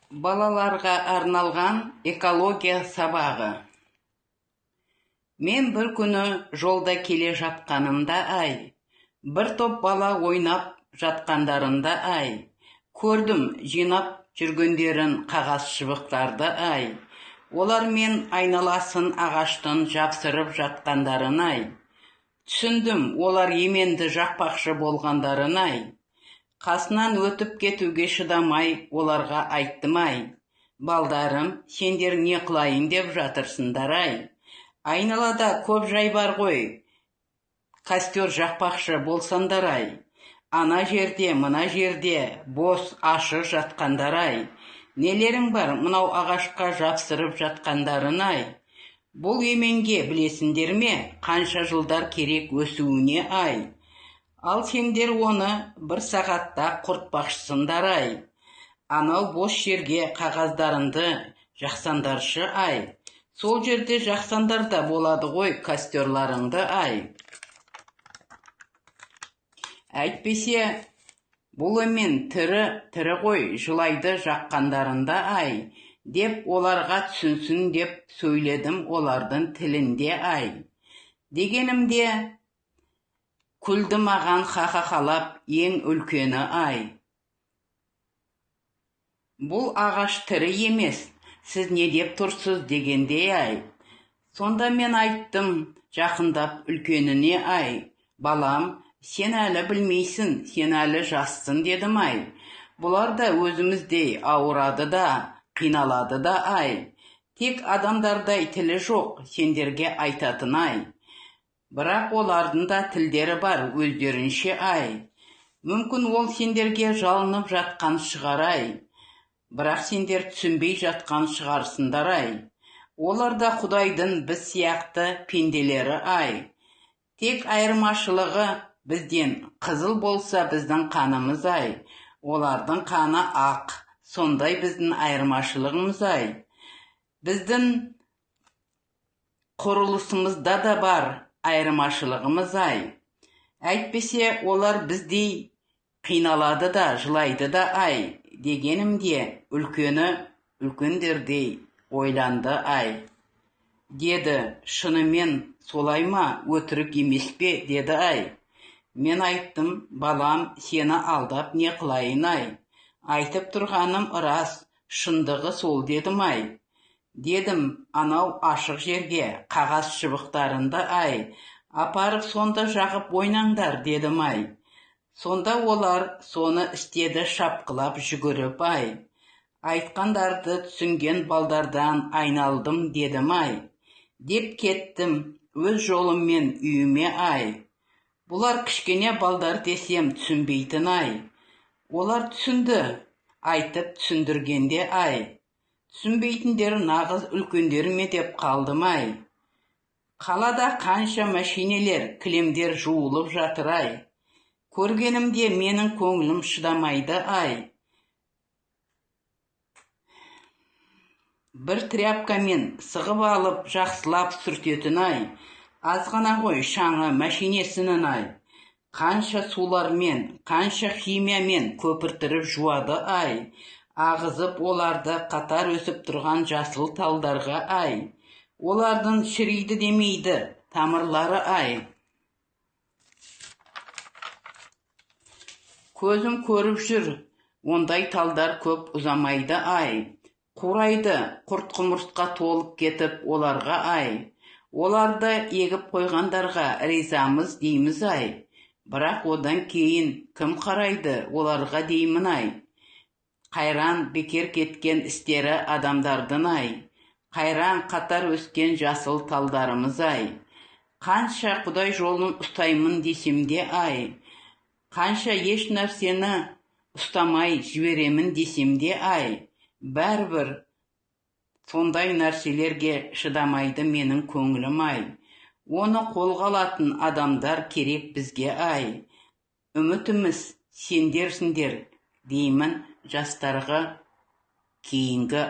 Балаларға арналған экология сабағы. Мен бір күні жолда келе жатқанымда бір топ бала ойнап жатқандарында көрдім жинап жүргендерін қағаз шыбықтарды Олар мен айналасын ағаштан жапсырып жатқандарын Түсіндім, олар еменді жақпақшы болғандарын Қасынан өтіп кетуге шыдамай, оларға айттым Балдарым, сендер не қылайын деп жатырсыңдар Айналада көп жай бар ғой, костер жақпақшы болсандар Ана жерде, мына жерде, бос, ашық жатқандар Нелерің бар, мынау ағашқа жапсырып жатқандарын Бұл еменге білесіңдер ме, қанша жылдар керек өсуіне Ал сендер оны бір сағатта құртпақшысыңдар Анау бос жерге қағаздарыңды жақсандаршы Сол жерде жақсандар да болады ғой костерларыңды Әйтпесе, бұл емен тірі ғой жылайды жаққандарында деп оларға түсінсін деп сөйледім олардың тілінде Дегенімде күлді маған ха-ха-халап ең үлкені Бұл ағаш тірі емес, сіз не деп тұрсыз дегенде Сонда мен айттым жақындап үлкеніне Балам, сен әлі білмейсің, сен әлі жассың дедім Бұлар да өзіміздей ауырады да, қиналады да Тек адамдардай тілі жоқ, сендерге айтатын Бірақ олардың да тілдері бар өздерінше Мүмкін ол сендерге жалынып жатқан шығар Бірақ сендер түсінбей жатқан шығарсыңдар Олар да Құдайдың біз сияқты пенделері Тек айырмашылығы бізден қызыл болса біздің қанымыз Олардың қаны ақ, сондай біздің айырмашылығымыз Біздің құрылысымызда да бар айырмашылығымыз Әйтпесе олар біздей қиналады да, жылайды да Дегенімде үлкендердей ойланды Деді, шынымен солай ма, өтірік емес пе, деді Мен айттым, балам, сені алдап не қылайын Айтып тұрғаным рас, шындығы сол дедім Дедім, анау ашық жерге қағаз шыбықтарынды апарып сонда жағып ойнаңдар дедім Сонда олар соны істеді шапқылап жүгіріп Айтқандарды түсінген балдардан айналдым дедім Деп кеттім өз жолыммен үйіме Бұлар кішкене балдар десем түсінбейтін Олар түсінді, айтып түсіндіргенде Түсінбейтіндер нағыз үлкендер ме деп қалдым Қалада қанша машинелер, кілемдер жуылып жатыр Көргенімде менің көңілім шыдамайды Бір тряпкамен сығып алып жақсылап сүртетін Азғана ғой шаңы машинесінің Қанша сулармен, қанша химиямен көпіртіріп жуады Ағызып оларды қатар өсіп тұрған жасыл талдарға Олардың шірейді демейді тамырлары Көзім көріп жүр, ондай талдар көп ұзамайды Қурайды, құрт-құмырсқа толып кетіп оларға Оларды егіп қойғандарға ризамыз дейміз Бірақ одан кейін кім қарайды оларға деймін Қайран бекер кеткен істері адамдардың Қайран қатар өскен жасыл талдарымыз Қанша Құдай жолын ұстаймын десемде Қанша еш нәрсені ұстамай жіберемін десемде Бәрібір сондай нәрселерге шыдамайды менің көңілім Оны қолға алатын адамдар керек бізге Үмітіміз сендерсіңдер деймін жастарға кейінгі